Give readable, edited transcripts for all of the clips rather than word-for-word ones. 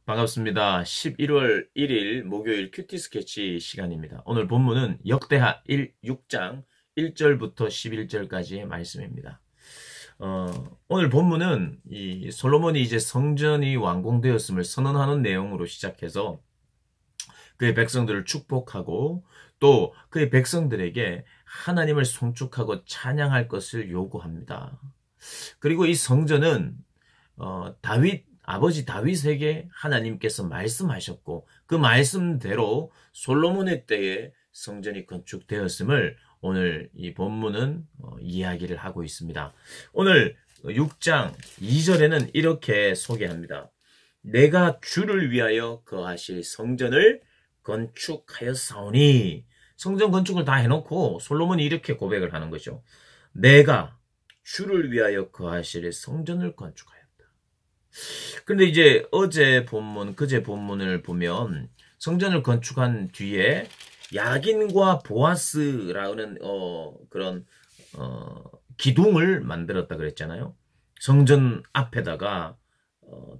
반갑습니다. 11월 1일 목요일 큐티 스케치 시간입니다. 오늘 본문은 역대하 6장 1절부터 11절까지의 말씀입니다. 오늘 본문은 이 솔로몬이 이제 성전이 완공되었음을 선언하는 내용으로 시작해서 그의 백성들을 축복하고 또 그의 백성들에게 하나님을 송축하고 찬양할 것을 요구합니다. 그리고 이 성전은 아버지 다윗에게 하나님께서 말씀하셨고 그 말씀대로 솔로몬의 때에 성전이 건축되었음을 오늘 이 본문은 이야기를 하고 있습니다. 오늘 6장 2절에는 이렇게 소개합니다. 내가 주를 위하여 거하실 성전을 건축하였사오니, 성전 건축을 다 해놓고 솔로몬이 이렇게 고백을 하는 거죠. 내가 주를 위하여 거하실 성전을 건축하였다. 그런데 이제 어제 본문, 그제 본문을 보면 성전을 건축한 뒤에 야긴과 보아스라는 그런 기둥을 만들었다 그랬잖아요. 성전 앞에다가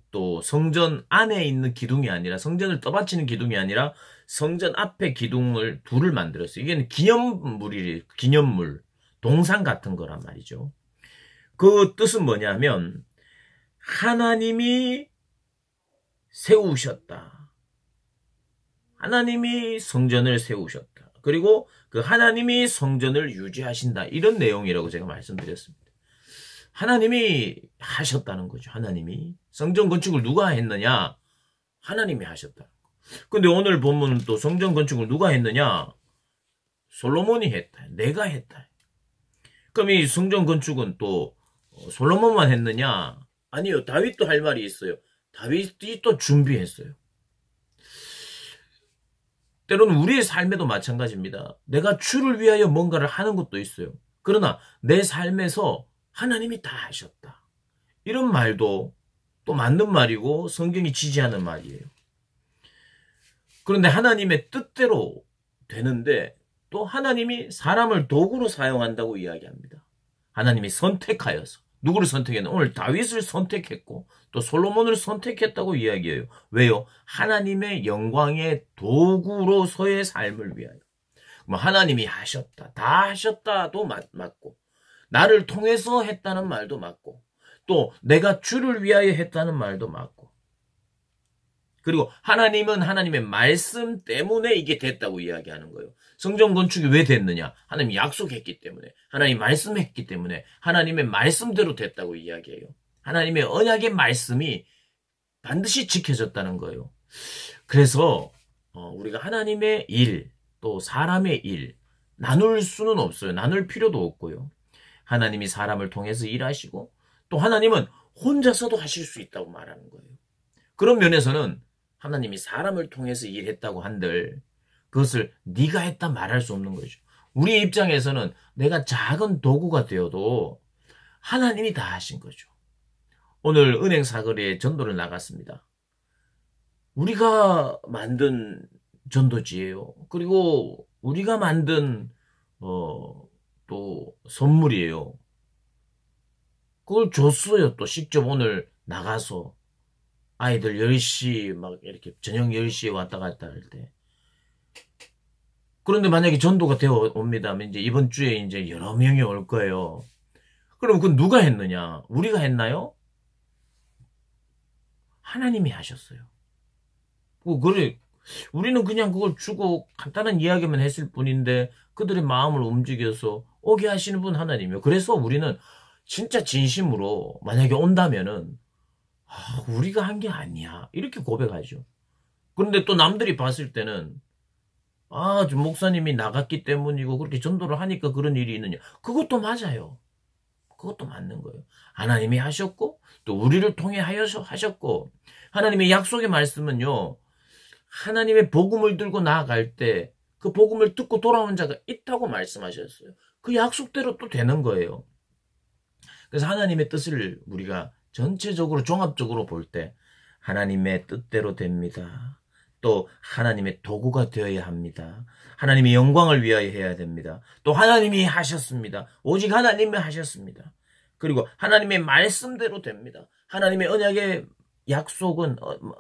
또 성전 안에 있는 기둥이 아니라, 성전을 떠받치는 기둥이 아니라 성전 앞에 기둥을 둘을 만들었어요. 이게 기념물, 동상 같은 거란 말이죠. 그 뜻은 뭐냐면 하나님이 세우셨다. 하나님이 성전을 세우셨다. 그리고 그 하나님이 성전을 유지하신다. 이런 내용이라고 제가 말씀드렸습니다. 하나님이 하셨다는 거죠. 하나님이. 성전 건축을 누가 했느냐? 하나님이 하셨다. 근데 오늘 본문은 또 성전 건축을 누가 했느냐? 솔로몬이 했다. 내가 했다. 그럼 이 성전 건축은 또 솔로몬만 했느냐? 아니요. 다윗도 할 말이 있어요. 다윗이 또 준비했어요. 때로는 우리의 삶에도 마찬가지입니다. 내가 주를 위하여 뭔가를 하는 것도 있어요. 그러나 내 삶에서 하나님이 다 하셨다. 이런 말도 또 맞는 말이고 성경이 지지하는 말이에요. 그런데 하나님의 뜻대로 되는데 또 하나님이 사람을 도구로 사용한다고 이야기합니다. 하나님이 선택하여서. 누구를 선택했나? 오늘 다윗을 선택했고 또 솔로몬을 선택했다고 이야기해요. 왜요? 하나님의 영광의 도구로서의 삶을 위하여. 하나님이 하셨다. 다 하셨다도 맞고, 나를 통해서 했다는 말도 맞고, 또 내가 주를 위하여 했다는 말도 맞고, 그리고 하나님은 하나님의 말씀 때문에 이게 됐다고 이야기하는 거예요. 성전 건축이 왜 됐느냐? 하나님이 약속했기 때문에, 하나님이 말씀했기 때문에, 하나님의 말씀대로 됐다고 이야기해요. 하나님의 언약의 말씀이 반드시 지켜졌다는 거예요. 그래서 우리가 하나님의 일, 또 사람의 일 나눌 수는 없어요. 나눌 필요도 없고요. 하나님이 사람을 통해서 일하시고 또 하나님은 혼자서도 하실 수 있다고 말하는 거예요. 그런 면에서는 하나님이 사람을 통해서 일했다고 한들 그것을 네가 했다 말할 수 없는 거죠. 우리 입장에서는 내가 작은 도구가 되어도 하나님이 다 하신 거죠. 오늘 은행 사거리에 전도를 나갔습니다. 우리가 만든 전도지예요. 그리고 우리가 만든 또 선물이에요. 그걸 줬어요. 또 직접 오늘 나가서 아이들 10시 막 이렇게 저녁 10시에 왔다 갔다 할 때. 그런데 만약에 전도가 되어 옵니다. 이제 이번 주에 이제 여러 명이 올 거예요. 그럼 그건 누가 했느냐? 우리가 했나요? 하나님이 하셨어요. 그래, 우리는 그냥 그걸 주고 간단한 이야기만 했을 뿐인데 그들의 마음을 움직여서 오게 하시는 분 하나님이요. 그래서 우리는 진짜 진심으로 만약에 온다면은 우리가 한 게 아니야. 이렇게 고백하죠. 그런데 또 남들이 봤을 때는 좀 목사님이 나갔기 때문이고 그렇게 전도를 하니까 그런 일이 있느냐. 그것도 맞아요. 그것도 맞는 거예요. 하나님이 하셨고 또 우리를 통해 하셨고, 하나님의 약속의 말씀은요, 하나님의 복음을 들고 나아갈 때 그 복음을 듣고 돌아온 자가 있다고 말씀하셨어요. 그 약속대로 또 되는 거예요. 그래서 하나님의 뜻을 우리가 전체적으로 종합적으로 볼 때 하나님의 뜻대로 됩니다. 또 하나님의 도구가 되어야 합니다. 하나님의 영광을 위하여 해야 됩니다. 또 하나님이 하셨습니다. 오직 하나님이 하셨습니다. 그리고 하나님의 말씀대로 됩니다. 하나님의 언약의 약속은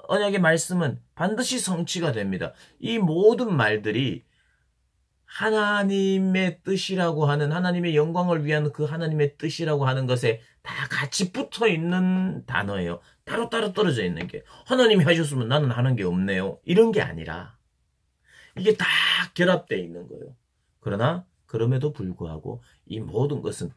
언약의 말씀은 반드시 성취가 됩니다. 이 모든 말들이 하나님의 뜻이라고 하는 하나님의 영광을 위한 그 하나님의 뜻이라고 하는 것에 다 같이 붙어 있는 단어예요. 따로따로 떨어져 있는 게 하나님이 하셨으면 나는 하는 게 없네요. 이런 게 아니라 이게 다 결합되어 있는 거예요. 그러나 그럼에도 불구하고 이 모든 것은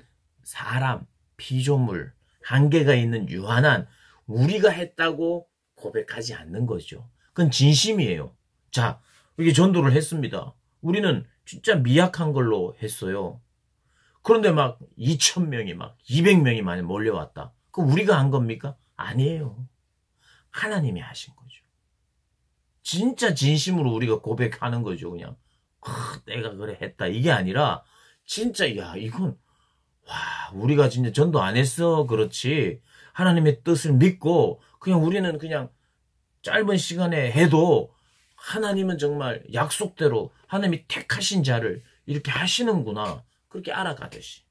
사람, 피조물, 한계가 있는 유한한 우리가 했다고 고백하지 않는 거죠. 그건 진심이에요. 자, 이게 전도를 했습니다. 우리는 진짜 미약한 걸로 했어요. 그런데 막 2,000명이 막 200명이 많이 몰려왔다. 그럼 우리가 한 겁니까? 아니에요. 하나님이 하신 거죠. 진짜 진심으로 우리가 고백하는 거죠. 그냥 내가 그래 했다. 이게 아니라 진짜 야 이건 와 우리가 진짜 전도 안 했어. 그렇지. 하나님의 뜻을 믿고 그냥 우리는 그냥 짧은 시간에 해도 하나님은 정말 약속대로 하나님이 택하신 자를 이렇게 하시는구나. 그렇게 알아가듯이.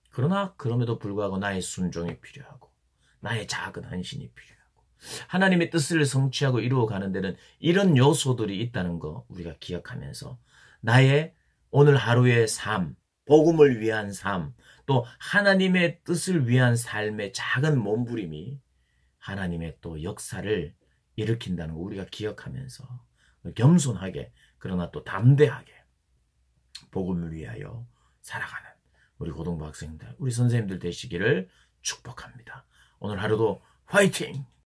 그러나 그럼에도 불구하고 나의 순종이 필요하고 나의 작은 헌신이 필요하고 하나님의 뜻을 성취하고 이루어가는 데는 이런 요소들이 있다는 거 우리가 기억하면서 나의 오늘 하루의 삶, 복음을 위한 삶, 또 하나님의 뜻을 위한 삶의 작은 몸부림이 하나님의 또 역사를 일으킨다는 거 우리가 기억하면서 겸손하게 그러나 또 담대하게 복음을 위하여 살아가는 우리 고등부 학생들, 우리 선생님들 되시기를 축복합니다. 오늘 하루도 화이팅!